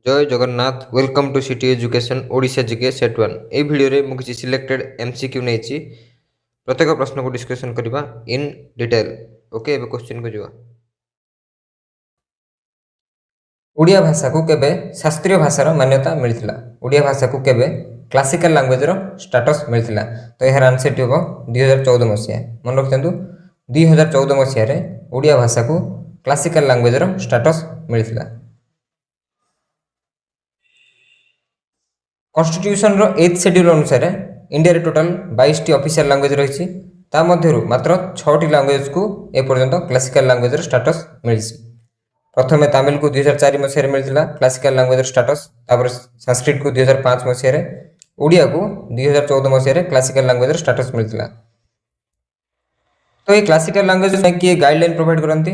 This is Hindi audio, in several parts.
जय Jagannath welcome to city education Odisha GK set 1 ए वीडियो रे मु किछि सिलेक्टेड एमसीक्यू नेछि प्रत्येक प्रश्न को डिस्कशन करबा इन डिटेल। ओके एबे क्वेश्चन को जिवा। ओडिया भाषा को केबे शास्त्रीय भाषार मान्यता मिलिथिला? ओडिया भाषा को केबे क्लासिकल लैंग्वेज रो स्टेटस मिलिथिला? तो एहर आंसर टिबो 2014 मसिया। मन रखतंतु 2014 मसिया रे ओडिया भाषा को क्लासिकल लैंग्वेज रो स्टेटस मिलिथिला। कॉन्स्टिट्यूशन रो 8th शेड्यूल अनुसार इंडिया रे टोटल 22 टी ऑफिशियल लैंग्वेज रहिछि। ता मध्यरु मात्र 6 टी लैंग्वेज को ए पर्यंत क्लासिकल लैंग्वेज रो स्टेटस मिलिछि। प्रथमे तमिल को 2004 मसिया रे मिलिथिला क्लासिकल लैंग्वेज रो स्टेटस। तापर संस्कृत को 2005 मसिया रे, ओडिया को 2014 मसिया रे क्लासिकल लैंग्वेज रो स्टेटस मिलिथिला। तो ये क्लासिकल लैंग्वेज में किए गाइडलाइन प्रोवाइड करंती?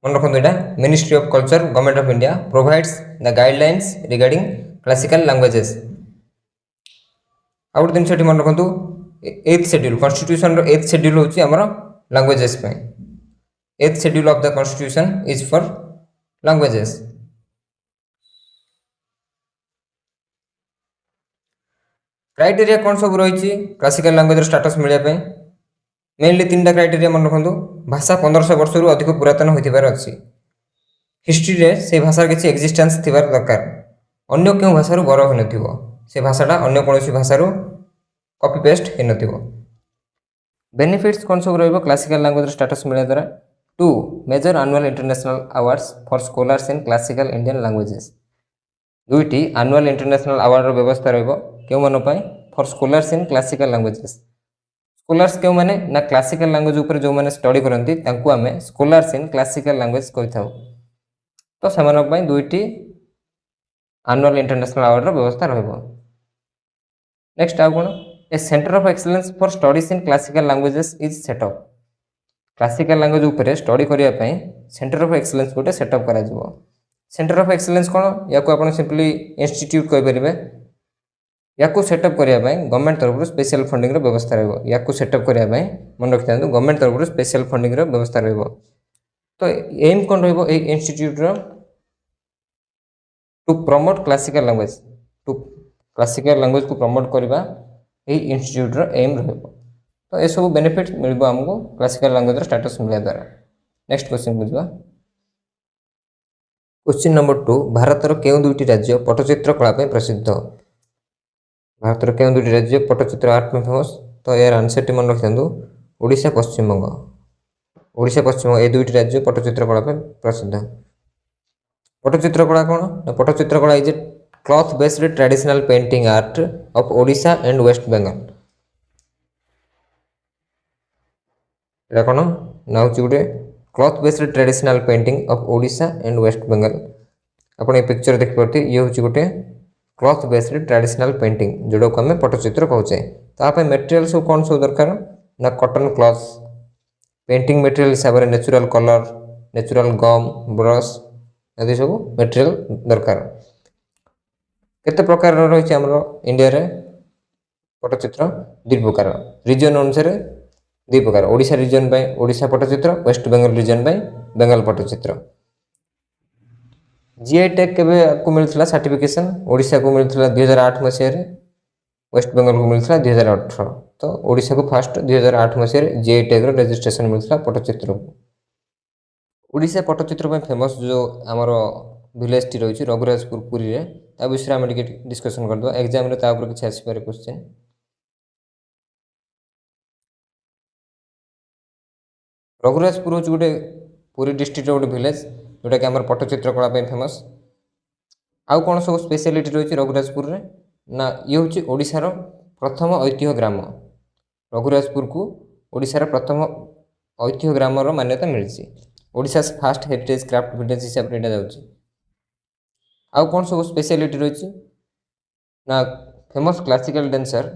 मन रखंतु एटा ministry of culture government of India provides the guidelines regarding classical languages. Out दिन सेठी मन रखंतु 8th शेड्यूल कॉन्स्टिट्यूशन रो 8th शेड्यूल होची हमर लैंग्वेजेस पे। 8th schedule of the constitution is for languages. Criteria कौन सब रही क्लासिकल लैंग्वेज स्टेटस मिलने पे? मेनली 3टा क्राइटेरिया मन रखंतु। भाषा 1500 वर्ष रु अधिक पुरातन होइथिबार अछि। हिस्ट्री रे से भाषा किछि एक्जिस्टेंस थिबार दरकार। अन्य केउ भाषा रु बरो होय नथिबो। से भाषाटा अन्य कोनोसी भाषा रु कॉपी पेस्ट हे नथिबो। बेनिफिट्स कौन सब रहइबो क्लासिकल लैंग्वेज स्टेटस मिले द्वारा? 2 major annual international awards for scholars in classical Indian languages. दुईटी एनुअल इंटरनेशनल अवार्ड रो व्यवस्था रहइबो केउ मानो पय? For scholars in classical languages. Scholars केउ माने ना क्लासिकल लैंग्वेज ऊपर जो माने स्टडी करंती तांकु हमें स्कॉलर्स इन क्लासिकल लैंग्वेज कहिथाउ। तो सेमानक पय दुईटी एनुअल इंटरनेशनल अवार्ड रो व्यवस्था रहइबो। नेक्स्ट आ कोन? A centre of excellence for studies in classical languages is set up. Classical language ऊपर स्टडी करिया पय सेंटर ऑफ एक्सीलेंस गोटे सेटअप करा जिवो। सेंटर ऑफ एक्सीलेंस कोन? या को आपण सिंपली इंस्टीट्यूट कहि परिबे। या को सेटअप करिया पय गवर्नमेंट तरफ स्पेशल फंडिंग रो व्यवस्था रहइबो। या को सेटअप करिया पय मन रखिथांतु गवर्नमेंट तरफ स्पेशल फंडिंग रो व्यवस्था रहइबो। तो एम कोन रहइबो ए इंस्टीट्यूट रो? To promote classical language. To classical language को प्रमोट करबा ए इंस्टीट्यूट रो एम रहइबो। तो ए सब बेनिफिट मिलबो हमको क्लासिकल लैंग्वेज रो स्टेटस मिलिया द्वारा। नेक्स्ट क्वेश्चन बुझबा। क्वेश्चन नंबर 2 भारत रो केउ दुईटी राज्य पटचित्र कला पे प्रसिद्ध? भारत रो केउ दुईटी राज्य पटचित्र आर्ट में फेमस? तो यार आंसर टी मन रखिथांतु ओडिशा पश्चिम बंग। ओडिशा पश्चिम बंग ए दुईटी राज्य पटचित्र कला पे प्रसिद्ध। पटचित्र कला कोन? पटचित्र कला is a cloth based traditional painting art of Odisha and West Bengal. एटा कोन? ना होची गुटे cloth based traditional painting of Odisha and West Bengal. आपण ए पिक्चर देख परती ये होची गुटे क्लॉथ बेस्ड ट्रेडिशनल पेंटिंग जोडो को हमें पटचित्र कहउचे। ता पे मटेरियल सब कोन सब दरकार? ना कॉटन क्लॉथ। पेंटिंग मटेरियल हिसाब रे नेचुरल कलर, नेचुरल गम, ब्रश आदि सब मटेरियल दरकार। केते प्रकार रहिछि हमरो इंडिया रे पटचित्र? 2 प्रकार। रीजन अनुसार 2 प्रकार। Odisha region by Odisha Patachitra, West Bengal region by Bengal Patachitra. GI tag केबे को मिलथिला सर्टिफिकेशन? ओडिशा को मिलथिला 2008 मसिया रे, वेस्ट बेंगल को मिलथिला 2018। तो ओडिशा को फर्स्ट 2008 मसिया रे जीआई टैग रो रजिस्ट्रेशन मिलथिला पटचित्र को। ओडिशा पटचित्र पे फेमस जो हमरो विलेज टी रहिछि रघुराजपुर पुरी रे, ता विषय हम टिके डिस्कशन करदो। एग्जाम रे ता ऊपर किछ आसी पारे क्वेश्चन। रघुराजपुर होची गुटे पुरी डिस्ट्रिक्ट रो गुटे विलेज जोटा कि हमर पटचित्र कला पे फेमस। आउ कोन सब स्पेशलिटी रहिछि रघुराजपुर रे? ना ये होची ओडिसा रो प्रथम ऐतिह्य ग्राम। रघुराजपुर को ओडिसा रो प्रथम ऐतिह्य ग्राम रो मान्यता मिलिछि। Odisha first heritage craft village हिसाब रे एटा जाउछि। आउ कोन सब स्पेशलिटी रहिछि? ना फेमस क्लासिकल डांसर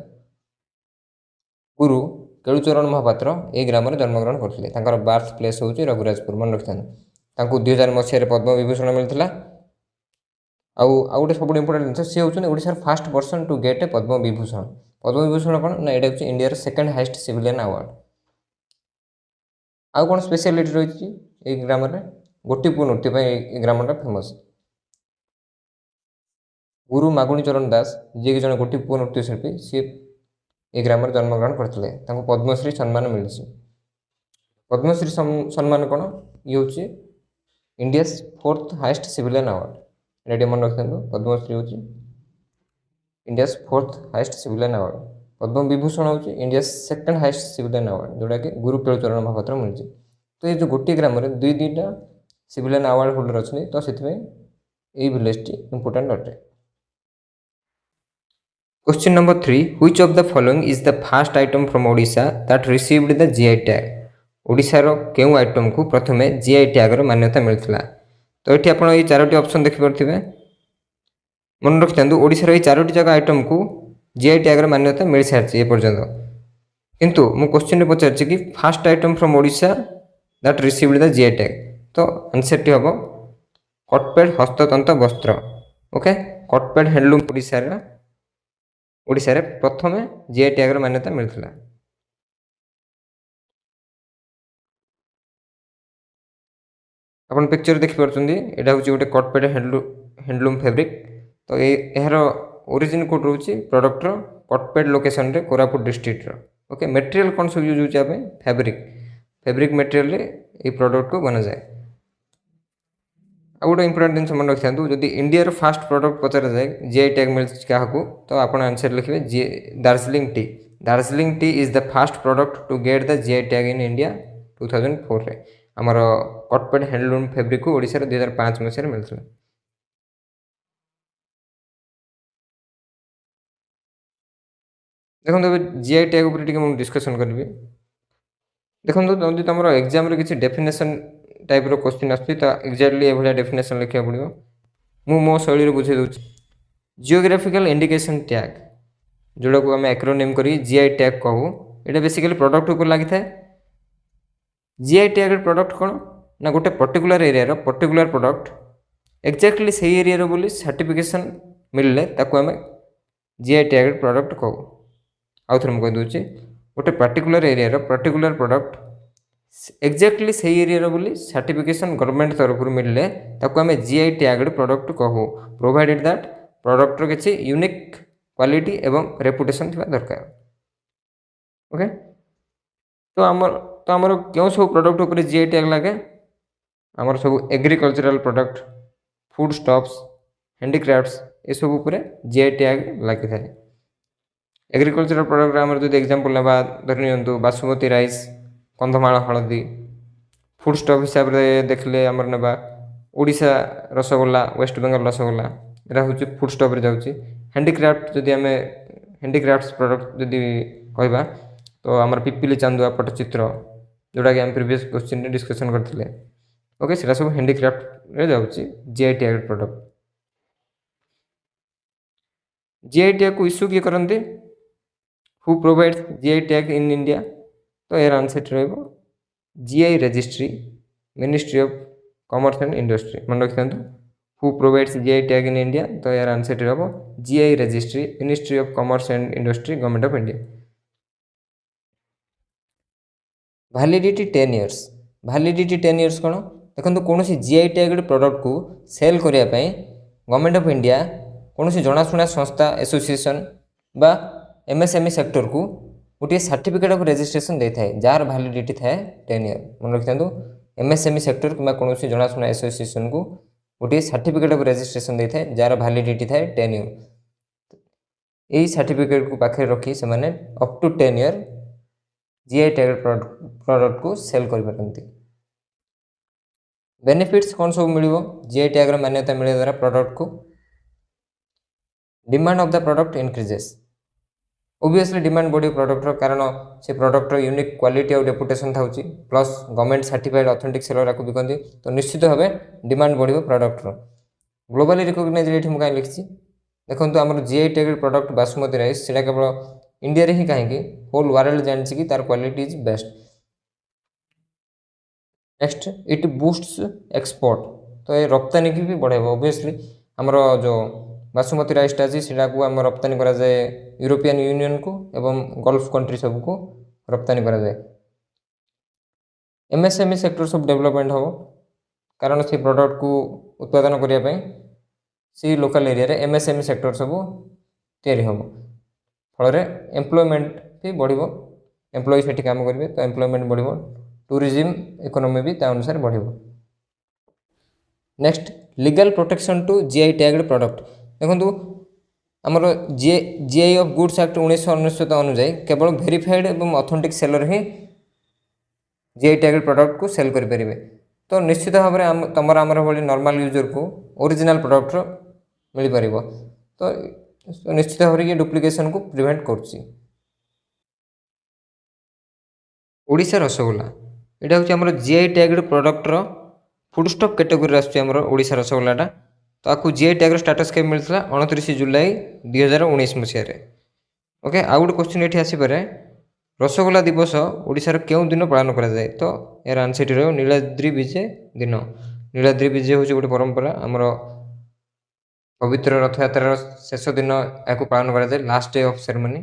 गुरु केळुचरण महापात्र ए ग्राम रे जन्म ग्रहण करथिले। तांकर बर्थ प्लेस होची रघुराजपुर। मन रखथान तांको 2000 मसिया रे पद्म विभूषण मिलथिला। आउ गोटे सब इंपोर्टेंट जिनिस से होचन ओडिसा रे first person to get a Padma Vibhushan. Padma Vibhushan कोन? ना एटा होची इंडिया रे सेकंड हाईएस्ट सिविलियन अवार्ड। आउ कोन स्पेशलिटी रहिछि ए ग्राम रे? गोटीपुर नृत्य पे ए ग्राम रे फेमस। गुरु मागुणी चरण दास जी कि जन गोटी पुओ नृत्यशिल्पी सी ए ग्राम जन्मग्रहण करते पद्मश्री सम्मान मिली। पद्मश्री सम्मान कौन ये हूँ India 4th highest civilian award रेडी मन रखते पद्मश्री हूँ India 4th highest civilian award. Padma Vibhushan हूँ India 2nd heist civilian award जोटा कि गुरु केलुचरण महापात्र मिली। तो ये जो गोटे ग्राम में दुईटा सिविलियन अवार्ड होल्डर अच्छे तो से विलेज टी इंपोर्टेंट अटे। Question number 3 which of the following is the first item from Odisha that received the GI tag. ओडिशार केउ आइटम को प्रथमे जीआई टैगर मान्यता मिलता। तो ये आप चारोटी ऑप्शन देखिपे मन रखि था ओडिशार ये चारोटी जगह आइटम को जीआई टैगर मान्यता मिल सारी एपर्यंत किंतु मु क्वेश्चन पचार कि first item from Odisha that received the GI tag. तो आंसर टी हम कटपेड हस्ततंत वस्त्र। ओके कटपेड हैंडलूम ओडिशा प्रथम जीआई टैगर मान्यता मिलता। अपन पिक्चर देखिपे यहाँ हूँ गोटे कटपेड हैंडलूम फैब्रिक। तो यार ओरिजिन कोड रोचे प्रोडक्टर कटपेड लोकेशन रे कोरापुट डिस्ट्रिक्ट। ओके मटेरियल कौन सब यूज होता है फैब्रिक मटेरियल ये प्रोडक्ट को बना जाए। आ गोटे इंपोर्टेंट जिन मन रखी था जब इंडिया फास्ट प्रोडक्ट पचार जाए जीआई टैग मिल क्या तो आप आंसर लिखे Darjeeling tea. Darjeeling tea is the first product to get the GI tag in India 2004 रे। आमर कटपेड हैंडलूम फैब्रिक को ओडिशा 2005 मसीह मिलता। देखो जीआई टैग उपर डिस्कसन करी। देखो जब तुम एग्जाम किसी डेफिनेशन टाइप क्वेश्चन आसो एक्जाक्टली ये डेफिनेशन लिखा पड़ो। मु मो शैली बुझे दूसरी जियोग्राफिकल इंडिकेशन टैग जोड़ा को आम एक्रोनिम करी जीआई टैग कहू ये बेसिकली प्रोडक्ट ऊपर लगी था। जीआई टैग प्रोडक्ट कौन ना गोटे particular area particular product exactly से एरिया बोली सर्टिफिकेशन मिलले ताको आम जीआई टैग प्रोडक्ट कहू। आउ थे मुझे कहीदे गोटे particular area particular product exactly से एरिया बोली सर्टिफिकेशन गवर्नमेंट तरफ मिलले ताको आम जीआई टैग्ड प्रोडक्ट कहू प्रोवाइडेड दैट प्रोडक्टर किसी यूनिक क्वालिटी एवं रेपुटेशन थी दरकार। ओके तो आमर क्यों सब प्रोडक्ट उपर जीआई टैग लगे आमर सब agricultural product food stops handicrafts ये सब उपर जीआई टैग लगी था। एग्रीकल्चरल प्रोडक्ट आमर जो एग्जांपल ना धरी नि बासुमती राइस कंधमाल हलदी फूड स्टॉप हिसाब से देखले आमर ना ओडिशा रसगोल्ला वेस्ट बेंगल रसगोल्ला यहाँ हूँ फूड स्टॉप रे जाऊँगी। हैंडीक्राफ्ट जदि आम हैंडीक्राफ्ट्स प्रोडक्ट जदि कहवा तो आमर पिपिली चांदुआ पट्टचित्र जोटा कि आम प्रीवियस क्वेश्चन डिस्कसन करते। ओके से सब हैंडीक्राफ्ट रे जाऊँगी GI tag product. GI tag को इश्यू किए करते who provides GI tag in India तो यार आंसर रहा GI registry ministry of commerce and industry मन रखि था। Who provides GI tag in India तो यार आंसर रहा GI registry ministry of commerce and industry government of India. Validity 10 years validity 10 years कौन देखो कौन जीआई टैग्ड प्रोडक्ट को सेल करने गवर्नमेंट ऑफ इंडिया कौन जनाशुना संस्था एसोसिएशन बा एमएसएमई सेक्टर को गोटे सर्टिफिकेट ऑफ रजिस्ट्रेशन दे थाए जार वैलिडिटी थाए 10 ईयर मन रखि था। एमएसएमई सेक्टर कि कौन जनाशुना एसोसिएशन को गोटे सर्टिफिकेट ऑफ रजिस्ट्रेशन दे थाए जार वैलिडिटी थाए 10 ईयर। यही सर्टिफिकेट को पाखे रखी से मैंने up to 10 year GI tag product को सेल कर पारती। बेनिफिट्स कौन सब मिल जीआई टैग मान्यता मिले द्वारा प्रोडक्ट को demand of the product increases obviously demand बढ़ी प्रोडक्टर कारण से प्रोडक्टर यूनिक क्वालिटी और रेपुटेशन था plus government certified authentic seller को बिकती तो निश्चित भाव डिमांड बढ़ो प्रोडक्टर ग्लोबली रिकग्नाइज ये मुझे कहीं लिखी देखो आम GI tag product basmati rice से केवल इंडिया रे ही कहीं होल वर्ल्ड जानी कि तार quality is best. Next it boosts export तो ये रप्तानी की भी बढ़ेगा ओबियसली आमर जो बासुमती राइसटा अच्छी से आम रप्तानी करा जाए यूरोपियन यूनियन को एवं गल्फ कंट्री सब को रप्तानी करा जाए। एमएसएमई सेक्टर सब डेवलपमेंट हम कारण से प्रोडक्ट को उत्पादन करने से लोकल एरिया रे एमएसएमई सेक्टर सब तैयारी हम फल एम्प्लॉयमेंट भी बढ़ एम्प्लॉय से काम करेंगे तो एम्प्लॉयमेंट बढ़ टूरिज्म इकोनॉमी भी ता अनुसार बढ़ next legal protection to GI tagged product देखो आमर जीआई ऑफ गुड्स एक्ट 1999 अनुजाई केवल वेरीफाइड और ऑथेंटिक सेलर ही जीआई टैग्ड प्रोडक्ट को सेल करें तो निश्चित भाव में तुम आमर भाई नॉर्मल यूजर को ओरिजिनल प्रोडक्ट मिल पार तो निश्चित भाव में ये डुप्लिकेशन को प्रिवेंट करुच्ची ओडिशा रसगोल्ला यहाँ हूँ आम जीआई टैग्ड प्रोडक्टर फुडस्टॉप कैटेगरी आसमर ओडिशा रसगोल्लाटा तो आपको जीआई टैग्र स्टाटस के मिलता 29 जुलाई 2019 मसीह ओके आउ गोटे क्वेश्चन ये आसपे रसगोल्ला दिवस ओडिशार क्यों दिन पालन करा जाए तो यार आंसर रहा नीलाद्रि विजय दिन नीलाद्रि विजय हूँ गोटे परंपरा आमर पवित्र रथ यात्रार शेष दिन या पालन करा जाए लास्ट डे ऑफ सेरेमनी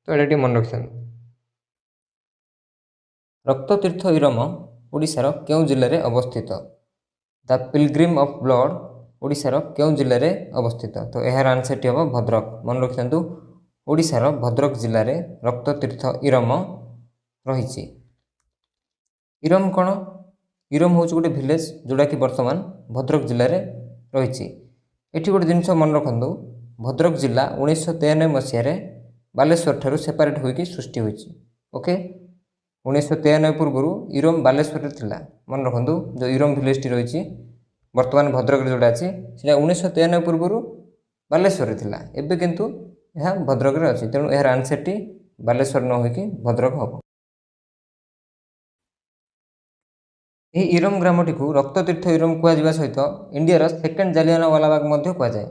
तो ये मन रखी रक्ततीर्थ इरम ओडिशार क्यों जिले में अवस्थित द पिलग्रिम ऑफ ब्लड ओडिशार क्यों जिले में अवस्थित तो यार आंसर हम भद्रक मन रखि ओडिशार भद्रक जिले में रक्ततीर्थ इरम रही इरम कौन इरम हूँ गोटे विलेज जोटा कि वर्तमान भद्रक जिले में रही ये गोटे जिनस मन रखु भद्रक जिला 1993 मसीह बालेश्वर ठारू सेपरेट होकर सृष्टि होती ओके 1993 पूर्व इरम बालेश्वर थिला मन रखु जो इरम विलेज टी रही वर्तमान भद्रक जोड़ा अच्छी से 1993 पूर्व बालेश्वर थिला एबे किंतु यह भद्रक अच्छी तेणु यार आंसर टी बालेश्वर न होकि भद्रक हम यह इरम ग्रामटी को रक्ततीर्थ इरम कहुआ सहित इंडियार सेकेंड जालियानवाला बाग कहुए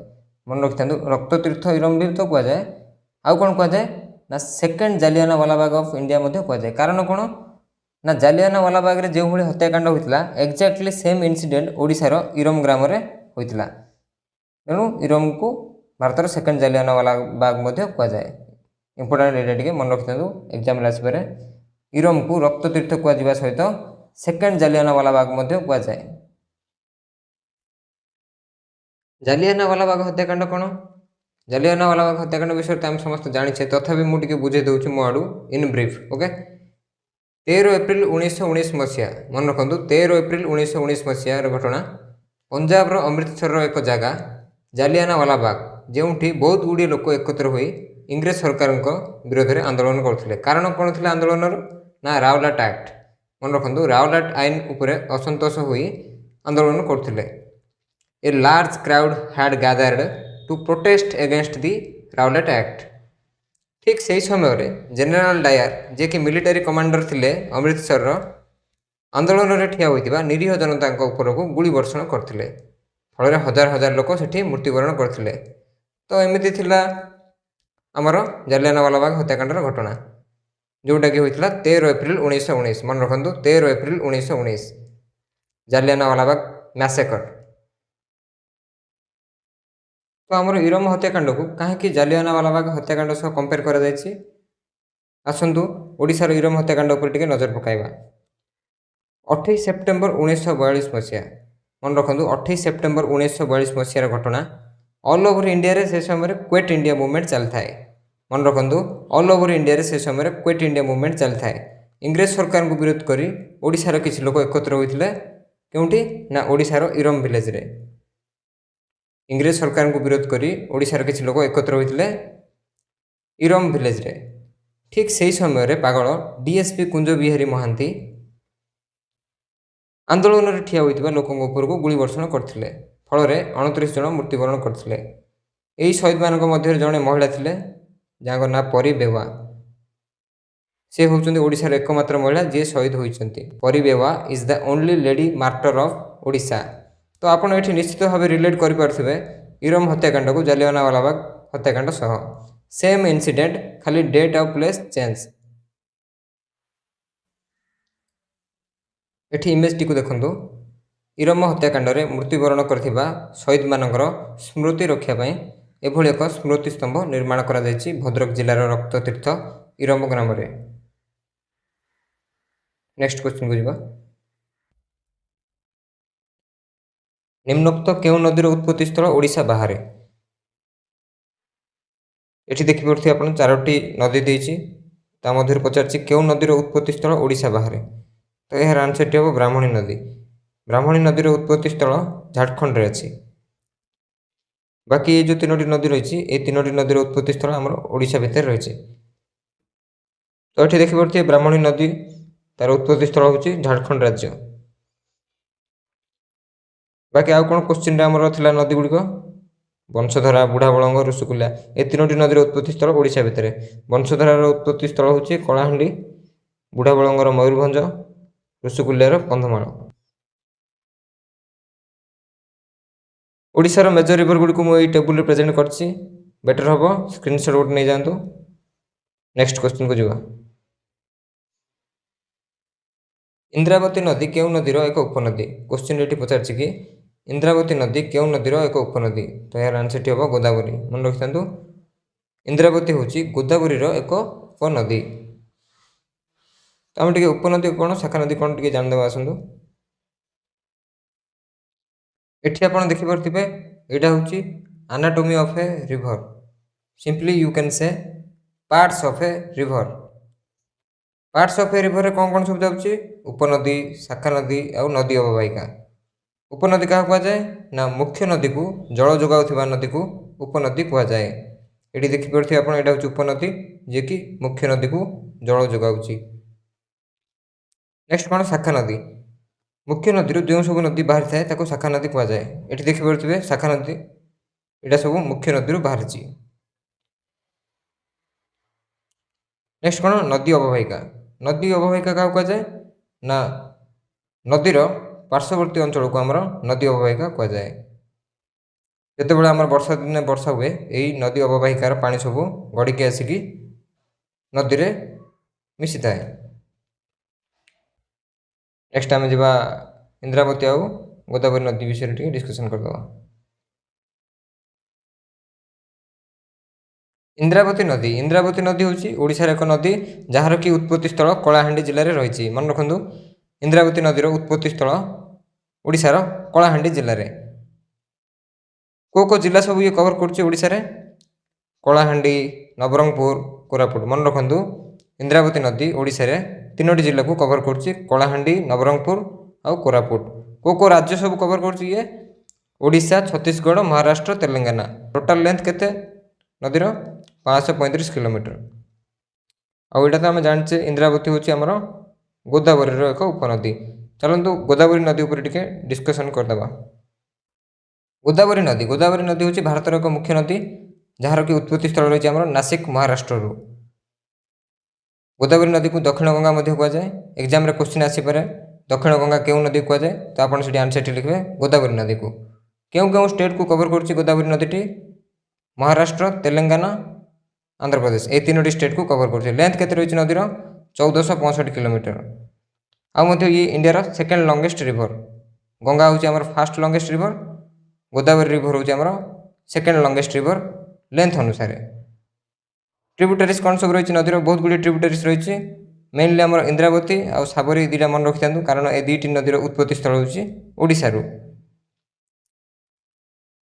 मन रखि था रक्ततीर्थ इरम भी तो कहुए आउ कौन कहुए ना second Jallianwala Bagh of India कहुए कारण कौन ना जालियानवाला बाग रे जो भाई हत्याकांड होता एक्जाक्टली सेम इनसीडेंट ओडिशार इरम ग्राम होता तेणु इरम को भारतर सेकेंड जालियानवाला बाग कहुए इंपोर्टाट ये मन रखि था एग्जाम आसपे इरम को रक्ततीर्थ कहुआ सहित सेकेंड जालियानवाला बाग कहुए जालियानवाला बाग हत्याकांड कौन जालियानवाला बाग हत्याकांड विषय आम समस्त जाने तथापि मुझे बुझे दूसरी मो आड़ू इन ब्रीफ ओके 13 एप्रिल 1919 मसीहा मन रखु 13 एप्रिल 1919 मसीहार घटना पंजाब अमृतसर एक जगह जालियानवाला बाग जो बहुत गुड़िए लोक एकत्र हो इंग्रेज सरकार विरोध में आंदोलन करते कारण कौन थी आंदोलन ना रावलाट एक्ट मन रखु रावलाट आईन उपर असंतोष हो आंदोलन करते a large crowd had gathered to protest against the Rowlatt act ठीक से समय जनरल डायर जे कि मिलिटारी कमांडर थिले अमृतसर आंदोलन में ठिया होता निरीह जनता उपरकू गुली वर्षण करते फल हजार हजार लोक से मृत्युवरण करते तो एमती आमर जालियानवाला बाग हत्याकांडर घटना जोटा कि होता 13 एप्रिल 1919 मन रखु 13 एप्रिल 1919 जालियानवाला बाग मैसेकर तो आमर इरम हत्याकांड को कहीं जालियानवाला बाग हत्याकांड सह कंपेयर कर आसतु ओडिशार इरम हत्याकांड उपर टिके नजर पकाइबा 28 सेप्टेम्बर 1942 मसीहा मन रखु 28 सेप्टेम्बर 1942 मसीहार घटना ऑल ओवर इंडिया रे से समय क्वेट इंडिया मूवमेंट चलता है मन रखु ऑल ओवर इंडिया रे से समय क्वेट इंडिया मूवमेंट चलता है इंग्रेज सरकार को विरोध करी ओडिशार किसी लोक एकत्र होते क्योंटी ना ओडिशार इरम विलेज रे इंग्रेज सरकार को विरोध करी ओडिशार किसी लोक एकत्र होते इरम विलेज रे ठीक से समय पागल डीएसपी कुंज बिहारी महांती आंदोलन में ठिया होता लोकों उपर को गुली वर्षण करते फल 29 जन मृत्युवरण करते यही शहीद मान जड़े महिला थे जहाँ ना परी बेवा से होउछन्ति ओडिशार एकमात्र महिला जी शहीद होइछन्ति परी बेवा is the only lady martyr of Odisha तो आपड़ ये निश्चित भाव रिलेट करें इरम हत्याकांड को जालियानवाला बाग हत्याकांड सह सेम इनसीडेंट खाली डेट ऑफ प्लेस चेंज एठी इमेज टी को देखंतु इरम हत्याकांड रे मृत्युवरण करथिबा शहीद मानकर स्मृति रक्षा पाई एभली एक स्मृति स्तंभ निर्माण करा जायछि भद्रक जिलार रक्ततीर्थ इरम ग्राम रे नेक्स्ट क्वेश्चन को जिबा ନିମ୍ନୋକ୍ତ କେଉଁ ନଦୀର ଉତ୍ପତ୍ତି ସ୍ଥଳ ଓଡ଼ିଶା ବାହାରେ? ଏଠି ଦେଖିପାରୁଥିବେ ଆପଣ 4ଟି ନଦୀ ଦେଇଛି, ତା ମଧ୍ୟରୁ ପଚାରିଛି କେଉଁ ନଦୀର ଉତ୍ପତ୍ତି ସ୍ଥଳ ଓଡ଼ିଶା ବାହାରେ? ତ ଏହାର ଆନ୍ସରଟି ହେବ ବ୍ରାହ୍ମଣୀ ନଦୀ। ବ୍ରାହ୍ମଣୀ ନଦୀର ଉତ୍ପତ୍ତି ସ୍ଥଳ ଝାଡ଼ଖଣ୍ଡରେ ଅଛି। ବାକି ଏ ଯେଉଁ 3ଟି ନଦୀ ରହିଛି, এই 3ଟି ନଦୀର ଉତ୍ପତ୍ତି ସ୍ଥଳ ଆମର ଓଡ଼ିଶା ଭିତରେ ରହିଛି। ତ ଏଠି ଦେଖିପାରୁଥିବେ ବ୍ରାହ୍ମଣୀ ନଦୀ, ତାର ଉତ୍ପତ୍ତି ସ୍ଥଳ ହେଉଛି ଝାଡ଼ଖଣ୍ଡ ରାଜ୍ୟ। ବାକି ଆଉ କ'ଣ କୋଶ୍ଚିନ୍ରେ ଆମର ଥିଲା ନଦୀ ଗୁଡ଼ିକ? ବଂଶଧାରା, ବୁଢ଼ାବଳଙ୍ଗ, ଋଷିକୂଲ୍ୟା, ଏ 3ଟି ନଦୀର ଉତ୍ପତ୍ତି ସ୍ଥଳ ଓଡ଼ିଶା ଭିତରେ। ବଂଶଧାରାର ଉତ୍ପତ୍ତି ସ୍ଥଳ ହେଉଛି କଳାହାଣ୍ଡି, ବୁଢ଼ାବଳଙ୍ଗର ମୟୂରଭଞ୍ଜ, ଋଷିକୂଲ୍ୟାର କନ୍ଧମାଳ। ଓଡ଼ିଶାର ମେଜର ରିଭର ଗୁଡ଼ିକୁ ମୁଁ ଏଇ ଟେବୁଲରେ ପ୍ରେଜେଣ୍ଟ କରିଛି, ବେଟର ହେବ ସ୍କ୍ରିନଶଟ୍ ଗୋଟେ ନେଇଯାଆନ୍ତୁ। ନେକ୍ସଟ କ୍ୱେଶ୍ଚିନ୍କୁ ଯିବା। ଇନ୍ଦ୍ରାବତୀ ନଦୀ କେଉଁ ନଦୀର ଏକ ଉପନଦୀ? କ୍ୱେଶ୍ଚିନ୍ ଏଠି ପଚାରିଛି କି ଇନ୍ଦ୍ରାବତୀ ନଦୀ କେଉଁ ନଦୀର ଏକ ଉପନଦୀ? ତ ଏହାର ଆନ୍ସରଟି ହେବ ଗୋଦାବରୀ। ମନେ ରଖିଥାନ୍ତୁ, ଇନ୍ଦ୍ରାବତୀ ହେଉଛି ଗୋଦାବରୀର ଏକ ଉପନଦୀ। ତ ଆମେ ଟିକେ ଉପନଦୀ କ'ଣ, ଶାଖା ନଦୀ କ'ଣ ଟିକେ ଜାଣିଦେବା ଆସନ୍ତୁ। ଏଠି ଆପଣ ଦେଖିପାରୁଥିବେ ଏଇଟା ହେଉଛି anatomy of a river. Simply you can say parts of a river. Parts of a ରିଭରରେ କ'ଣ କ'ଣ ସବୁ ଯାଉଛି? ଉପନଦୀ, ଶାଖା ନଦୀ ଆଉ ନଦୀ ଅବବାହିକା। ଉପନଦୀ କାହାକୁ କୁହାଯାଏ? ନା ମୁଖ୍ୟ ନଦୀକୁ ଜଳ ଯୋଗାଉଥିବା ନଦୀକୁ ଉପନଦୀ କୁହାଯାଏ। ଏଠି ଦେଖିପାରୁଥିବେ ଆପଣ, ଏଇଟା ହେଉଛି ଉପନଦୀ, ଯିଏକି ମୁଖ୍ୟ ନଦୀକୁ ଜଳ ଯୋଗାଉଛି। ନେକ୍ସଟ କ'ଣ? ଶାଖା ନଦୀ। ମୁଖ୍ୟ ନଦୀରୁ ଯେଉଁ ସବୁ ନଦୀ ବାହାରିଥାଏ ତାକୁ ଶାଖା ନଦୀ କୁହାଯାଏ। ଏଠି ଦେଖିପାରୁଥିବେ ଶାଖା ନଦୀ, ଏଇଟା ସବୁ ମୁଖ୍ୟ ନଦୀରୁ ବାହାରିଛି। ନେକ୍ସଟ କ'ଣ? ନଦୀ ଅବବାହିକା। ନଦୀ ଅବବାହିକା କାହାକୁ କୁହାଯାଏ? ନା ନଦୀର ପାର୍ଶ୍ୱବର୍ତ୍ତୀ ଅଞ୍ଚଳକୁ ଆମର ନଦୀ ଅବବାହିକା କୁହାଯାଏ। ଯେତେବେଳେ ଆମର ବର୍ଷା ଦିନେ ବର୍ଷା ହୁଏ, ଏହି ନଦୀ ଅବବାହିକାର ପାଣି ସବୁ ଗଡ଼ିକି ଆସିକି ନଦୀରେ ମିଶିଥାଏ। ନେକ୍ସଟ ଆମେ ଯିବା ଇନ୍ଦ୍ରାବତୀ ଆଉ ଗୋଦାବରୀ ନଦୀ ବିଷୟରେ ଟିକେ ଡିସ୍କସନ୍ କରିଦେବା। ଇନ୍ଦ୍ରାବତୀ ନଦୀ। ଇନ୍ଦ୍ରାବତୀ ନଦୀ ହେଉଛି ଓଡ଼ିଶାର ଏକ ନଦୀ, ଯାହାର କି ଉତ୍ପତ୍ତି ସ୍ଥଳ କଳାହାଣ୍ଡି ଜିଲ୍ଲାରେ ରହିଛି। ମନେ ରଖନ୍ତୁ, ଇନ୍ଦ୍ରାବତୀ ନଦୀର ଉତ୍ପତ୍ତି ସ୍ଥଳ ଓଡ଼ିଶାର କଳାହାଣ୍ଡି ଜିଲ୍ଲାରେ। କେଉଁ କେଉଁ ଜିଲ୍ଲା ସବୁ ଇଏ କଭର କରୁଛି ଓଡ଼ିଶାରେ? କଳାହାଣ୍ଡି, ନବରଙ୍ଗପୁର, କୋରାପୁଟ। ମନେ ରଖନ୍ତୁ, ଇନ୍ଦ୍ରାବତୀ ନଦୀ ଓଡ଼ିଶାରେ 3ଟି ଜିଲ୍ଲାକୁ କଭର କରୁଛି, କଳାହାଣ୍ଡି, ନବରଙ୍ଗପୁର ଆଉ କୋରାପୁଟ। କେଉଁ କେଉଁ ରାଜ୍ୟ ସବୁ କଭର କରୁଛି ଇଏ? ଓଡ଼ିଶା, ଛତିଶଗଡ଼, ମହାରାଷ୍ଟ୍ର, ତେଲେଙ୍ଗାନା। ଟୋଟାଲ ଲେନ୍ଥ କେତେ ନଦୀର? 535 କିଲୋମିଟର। ଆଉ ଏଇଟା ତ ଆମେ ଜାଣିଛେ ଇନ୍ଦ୍ରାବତୀ ହେଉଛି ଆମର ଗୋଦାବରୀର ଏକ ଉପନଦୀ। ଚାଲନ୍ତୁ ଗୋଦାବରୀ ନଦୀ ଉପରେ ଟିକେ ଡିସ୍କସନ୍ କରିଦେବା। ଗୋଦାବରୀ ନଦୀ। ଗୋଦାବରୀ ନଦୀ ହେଉଛି ଭାରତର ଏକ ମୁଖ୍ୟ ନଦୀ, ଯାହାର କି ଉତ୍ପତ୍ତି ସ୍ଥଳ ରହିଛି ଆମର ନାସିକ, ମହାରାଷ୍ଟ୍ରରୁ। ଗୋଦାବରୀ ନଦୀକୁ ଦକ୍ଷିଣ ଗଙ୍ଗା ମଧ୍ୟ କୁହାଯାଏ। ଏକ୍ଜାମରେ କ୍ୱେଶ୍ଚିନ୍ ଆସିପାରେ, ଦକ୍ଷିଣ ଗଙ୍ଗା କେଉଁ ନଦୀକୁ କୁହାଯାଏ? ତ ଆପଣ ସେଠି ଆନ୍ସରଟି ଲିଖିବେ ଗୋଦାବରୀ ନଦୀକୁ। କେଉଁ କେଉଁ ଷ୍ଟେଟ୍କୁ କଭର କରୁଛି ଗୋଦାବରୀ ନଦୀଟି? ମହାରାଷ୍ଟ୍ର, ତେଲେଙ୍ଗାନା, ଆନ୍ଧ୍ରପ୍ରଦେଶ, এই 3ଟି ଷ୍ଟେଟ୍କୁ କଭର କରୁଛି। ଲେନ୍ଥ କେତେ ରହିଛି ନଦୀର? 1465 କିଲୋମିଟର। ଆଉ ମଧ୍ୟ ଇଏ ଇଣ୍ଡିଆର ସେକେଣ୍ଡ ଲଙ୍ଗେଷ୍ଟ ରିଭର। ଗଙ୍ଗା ହେଉଛି ଆମର first longest river, Godavari river ହେଉଛି ଆମର ସେକେଣ୍ଡ ଲଙ୍ଗେଷ୍ଟ ରିଭର ଲେନ୍ଥ ଅନୁସାରେ। ଟ୍ରିବ୍ୟୁଟାରିଜ୍ କ'ଣ ସବୁ ରହିଛି ନଦୀର? ବହୁତ ଗୁଡ଼ିଏ ଟ୍ରିବ୍ୟୁଟାରିଜ୍ ରହିଛି। ମେନଲି ଆମର ଇନ୍ଦ୍ରାବତୀ ଆଉ ସାବରୀ ଦୁଇଟା ମନେ ରଖିଥାନ୍ତୁ, କାରଣ ଏ ଦୁଇଟି ନଦୀର ଉତ୍ପତ୍ତି ସ୍ଥଳ ହେଉଛି ଓଡ଼ିଶାରୁ।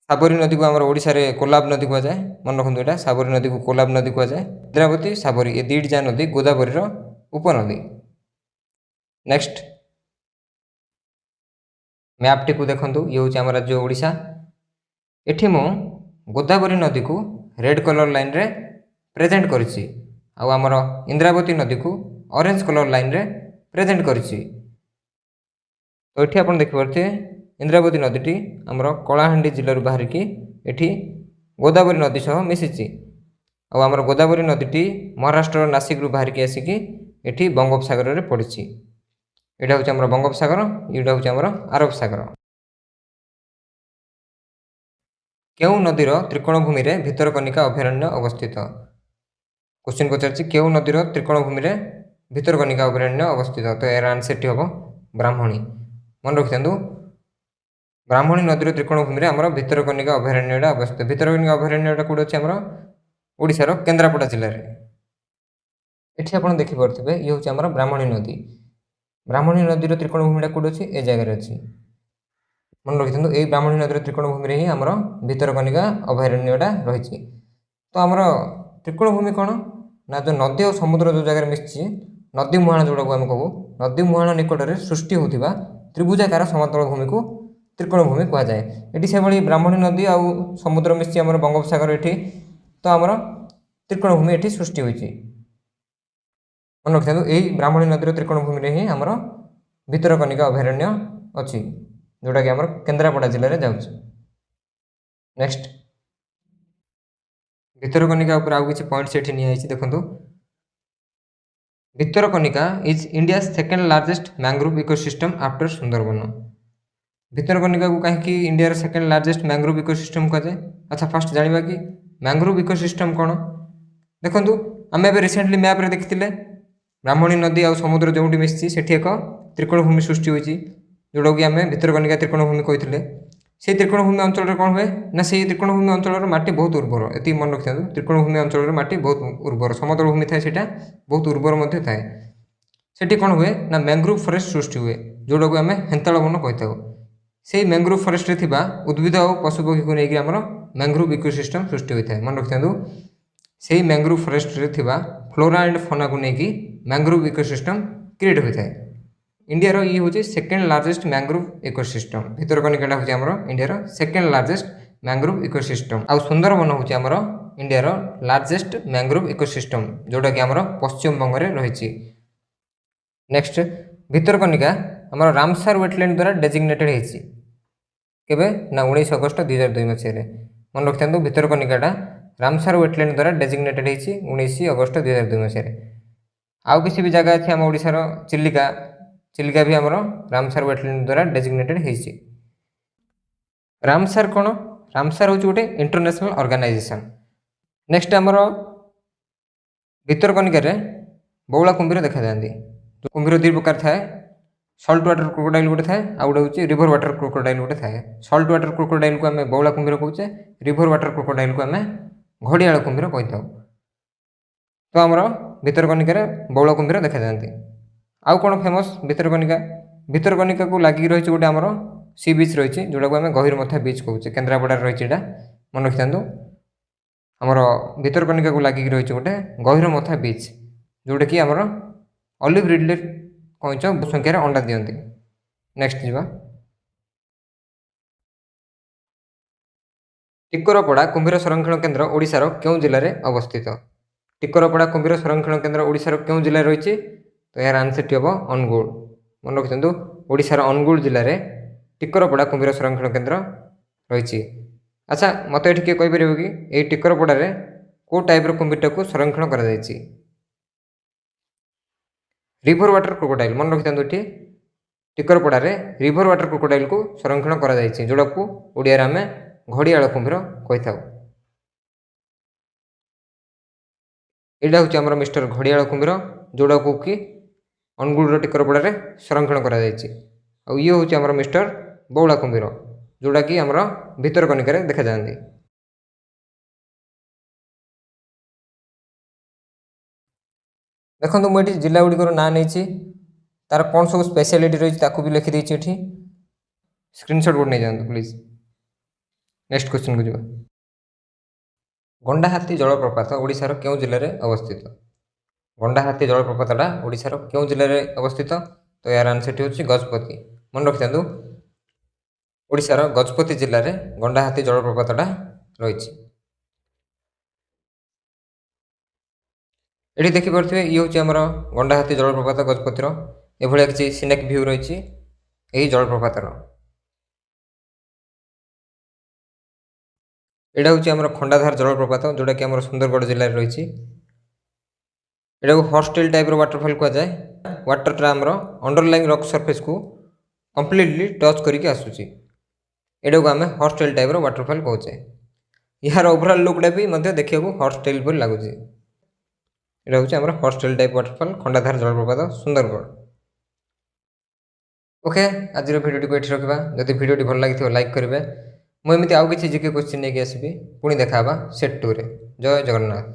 ସାବରୀ ନଦୀକୁ ଆମର ଓଡ଼ିଶାରେ କୋଲାବ ନଦୀ କୁହାଯାଏ। ମନେ ରଖନ୍ତୁ, ଏଇଟା ସାବରୀ ନଦୀକୁ କୋଲାବ ନଦୀ କୁହାଯାଏ। ଇନ୍ଦ୍ରାବତୀ, ସାବରୀ ଏ ଦୁଇଟି ଯାକ ନଦୀ ଗୋଦାବରୀର ଉପନଦୀ। ନେକ୍ସଟ ମ୍ୟାପଟିକୁ ଦେଖନ୍ତୁ, ଇଏ ହେଉଛି ଆମ ରାଜ୍ୟ ଓଡ଼ିଶା। ଏଠି ମୁଁ ଗୋଦାବରୀ ନଦୀକୁ ରେଡ୍ କଲର ଲାଇନ୍ରେ ପ୍ରେଜେଣ୍ଟ କରିଛି, ଆଉ ଆମର ଇନ୍ଦ୍ରାବତୀ ନଦୀକୁ ଅରେଞ୍ଜ କଲର ଲାଇନ୍ରେ ପ୍ରେଜେଣ୍ଟ କରିଛି। ତ ଏଠି ଆପଣ ଦେଖିପାରୁଥିବେ ଇନ୍ଦ୍ରାବତୀ ନଦୀଟି ଆମର କଳାହାଣ୍ଡି ଜିଲ୍ଲାରୁ ବାହାରିକି ଏଠି ଗୋଦାବରୀ ନଦୀ ସହ ମିଶିଛି, ଆଉ ଆମର ଗୋଦାବରୀ ନଦୀଟି ମହାରାଷ୍ଟ୍ରର ନାସିକରୁ ବାହାରିକି ଆସିକି ଏଠି ବଙ୍ଗୋପସାଗରରେ ପଡ଼ିଛି। ଏଇଟା ହେଉଛି ଆମର ବଙ୍ଗୋପସାଗର, ଏଇଟା ହେଉଛି ଆମର ଆରବ ସାଗର। କେଉଁ ନଦୀର ତ୍ରିକୋଣଭୂମିରେ ଭିତରକନିକା ଅଭୟାରଣ୍ୟ ଅବସ୍ଥିତ? କ୍ୱେଶ୍ଚିନ୍ ପଚାରିଛି କେଉଁ ନଦୀର ତ୍ରିକୋଣଭୂମିରେ ଭିତରକନିକା ଅଭୟାରଣ୍ୟ ଅବସ୍ଥିତ? ତ ଏହାର ଆନ୍ସରଟି ହେବ ବ୍ରାହ୍ମଣୀ। ମନେ ରଖିଥାନ୍ତୁ, ବ୍ରାହ୍ମଣୀ ନଦୀର ତ୍ରିକୋଣଭୂମିରେ ଆମର ଭିତରକନିକା ଅଭୟାରଣ୍ୟଟା ଅବସ୍ଥିତ। ଭିତରକନିକା ଅଭୟାରଣ୍ୟଟା କେଉଁଠି ଅଛି? ଆମର ଓଡ଼ିଶାର କେନ୍ଦ୍ରାପଡ଼ା ଜିଲ୍ଲାରେ। ଏଠି ଆପଣ ଦେଖିପାରୁଥିବେ ଇଏ ହେଉଛି ଆମର ବ୍ରାହ୍ମଣୀ ନଦୀ। ବ୍ରାହ୍ମଣୀ ନଦୀର ତ୍ରିକୋଣଭୂମିଟା କେଉଁଠି ଅଛି? ଏ ଜାଗାରେ ଅଛି। मन रखी था यही ब्राह्मणी नदी त्रिकोणभूमि ही आमर भितरकनिका अभयारण्यटा रही। तो आमर त्रिकोणभूमि कौन ना जो नदी और समुद्र जो जगह मिशी नदी मुहाण जोड़ा आम कहू नदी मुहाण निकट में सृष्टि होता त्रिभुजाकार समतल भूमि को त्रिकोणभूमि कहुए। ये से भाई ब्राह्मणी नदी आ समुद्र मिशी आम बंगोपसागर ये तो आमर त्रिकोणभूमि ये सृष्टि होती। मन रखी था यही ब्राह्मणी नदी त्रिकोणभूमि ही आमर भितरकनिका अभयारण्य अच्छी जोटा कि आमर केन्द्रापड़ा जिले में जाऊँ। नेक्स्ट भितरकनिका उपर आउ किसी पॉइंट्स ये निहाई देखो। Bhitarkanika is India second largest mangrove ecosystem after Sundarban. Bhitarkanika को कहीं India second largest mangrove ecosystem कहुए। अच्छा फास्ट जाना कि मैंग्रोव इकोसिस्टम कौन देखो आम ए रिसेंटली मैप रे देखते ब्राह्मणी नदी आ समुद्र जो मिशी से एक त्रिकोणभूमि सृष्टि होती जोटा कि आम भितरकनिका त्रिकोणभूमि कहते। से त्रिकोणभूमि अंचल कौन हुए ना से त्रिकोणभूमि अंचल माटी बहुत उर्वर ये मन रखी था। त्रिकोणभूमि अंचल माटी बहुत उर्वर समतल भूमि थाए सेटा बहुत उर्वर थाए सेठी कौन हुए ना मैंग्रोव फॉरेस्ट सृष्टि हुए जोटा को आम हेन्ताल वन कही था। से मैंग्रोव फॉरेस्ट रे थिबा उद्भिद और पशुपक्षी को लेकिन आमर मैंग्रोव इकोसिस्टम सृष्टि होता है। मन रखी था से मैंग्रोव फॉरेस्ट रे थिबा फ्लोरा एंड फौना को लेकिन मैंग्रोव इकोसिस्टम क्रिएट होता है। इंडिया ये हूँ second largest mangrove ecosystem Bhitarkanika हूँ आमर India second largest mangrove ecosystem आ सुंदरबन हूँ आमर इंडिया लार्जेस्ट मैंग्रोव इकोसिस्टम जोटा कि आमर पश्चिम बंग में रही। नेक्स्ट भितरकनिका आमर रामसार वेटलैंड द्वारा डेजिग्नेटेड होती केबे ना 19 अगस्त 2002 मसीह मन रखी था। भितरकनिकाटा रामसार वेटलैंड द्वारा डेजिग्नेटेड होती 19 अगस्त 2002 मसीह। आउ किसी भी जगह अच्छी आम ओडिशार चिलिका चिलिका भी आमर रामसार वेटलैंड द्वारा डेजिग्नेटेड होती। रामसार कौन रामसार हूँ गोटे इंटरनेशनल ऑर्गेनाइजेशन। नेक्स्ट आमर भितरकनिकार बौला कुंभीर देखा जाती। कुंभीर दुई प्रकार थाए सल्ट वाटर क्रोकोडाइल गोटे थाए आ गोटे हूँ रिवर वाटर क्रोकोडाइल गोटे थाए। सल्ट वाटर क्रोकोडाइल को आम बौला कुंभीर कहचे रिवर वाटर क्रोकोडाइल को आम घड़ियाल कुंभीर कही था। तो आमर भितरकनिकार बौला कुंभीर देखा जाती। आउ कौन फेमस भितरकनिका भितरकनिका को लगिक रही गोटे आमर सी बीच रही जोटा को आम गहिरमथा बीच कहचे केन्द्रापड़ा रही मन रखी था। आमर भितरकनिका को लगिक रही गोटे गहिरमथा बीच जोटा कि आमर ऑलिव रिडले कईच बहुत संख्यार अंडा दियंती। नेक्स्ट जीवा टिकरपड़ा कुंभीर संरक्षण केन्द्र ओडिशार क्यों जिले में अवस्थित। टिकरपड़ा कुंभीर संरक्षण केन्द्र ओडिशार क्यों जिले रही तो यार आंसर हम अनुगुल। मन रखि था ओडिशार अनुगुल जिले में टिकरपड़ा कुंभीर संरक्षण केन्द्र रही। अच्छा मत ये किए कहीपर कि यही टिकरपड़ा कौ टाइप्र कुंभीरटा को संरक्षण कर रिवर वाटर क्रोकोडाइल। मन रखि था ये टिकरपड़ा रिवर वाटर क्रोकोडाइल को संरक्षण कर जोड़ा को ओडिया आम घड़ियाल कुंभीर कही था। यहाँ हूँ आमर मिस्टर घड़ियाल कुंभीर जोड़ा को कि अनुगुल टिकरपड़ा संरक्षण कर ये हूँ आमर मिस्टर बौला कुंभीर जोड़ा कि आमर भितरकनिका देखा जाती। देखो मुझे जिला गुड़िकर ना नहीं तार कौन सब स्पेशलिटी रही भी लिखिदी ये स्क्रीनशॉट बोर्ड नहीं जातु प्लीज। नेक्स्ट क्वेश्चन को जावा गंडाहाती जलप्रपात ओडिशार क्यों जिले में अवस्थित। गंडाहाती जलप्रपातटा ओडिशार क्यों जिले में अवस्थित तो यार आंसर हूँ गजपति। मन रखि था ओडिशार गजपति जिले में गंडाहाती जलप्रपातटा रही। ये देखिपे ये हूँ आमर गंडाहाती जलप्रपात गजपतिर एभलिया किसी सिनेक भ्यू रही यही जलप्रपातर। यहाँ हूँ आमर खंडाधार जलप्रपात जोटा कि आमर सुंदरगढ़ जिले में रही। यहाँ को हॉस्टेल टाइप्र वाटरफॉल कहुए। वाटरटा आमर अंडरलाइंग रॉक सरफेस को कंप्लीटली टच करके आसूसी यहाँ को आम हॉस्टेल टाइप्र वाटरफॉल कहुचे। यार ओवरऑल लुकटा भी देखा हॉस्टेल पर लगुच। यहाँ हूँ आमर हॉस्टेल टाइप वाटरफॉल खंडाधार जलप्रपात सुंदरगढ़। ओके आज भिडियो को ये रखा जब भिडियो भल लगी लाइक करेंगे। मुझे आउ किसी जीके क्वेश्चन नहीं आसबि पुणी देखा सेट 2 रे। जय जगन्नाथ।